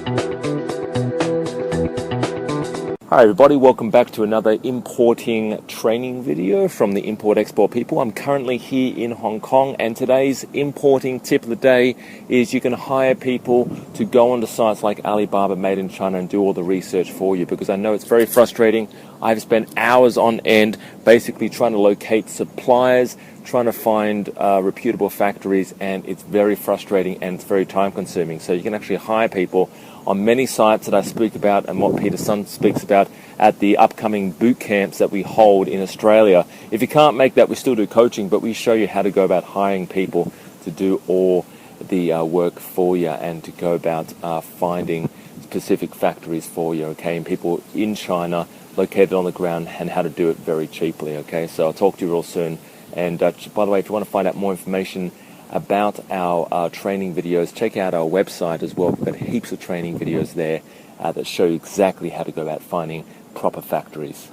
Hi everybody, welcome back to another importing training video from the Import-Export people. I'm currently here in Hong Kong, and today's importing tip of the day is you can hire people to go onto sites like Alibaba Made in China and do all the research for you, because I know it's very frustrating. I've spent hours on end basically trying to locate suppliers, trying to find reputable factories, and it's very frustrating and it's very time consuming. So you can actually hire people on many sites that I speak about and what Peter Sun speaks about at the upcoming boot camps that we hold in Australia. If you can't make that, we still do coaching, but we show you how to go about hiring people to do all the work for you and to go about finding specific factories for you, okay, and people in China located on the ground, and how to do it very cheaply, okay. So I'll talk to you real soon. And by the way, if you want to find out more information about our training videos, check out our website as well. We've got heaps of training videos there that show you exactly how to go about finding proper factories.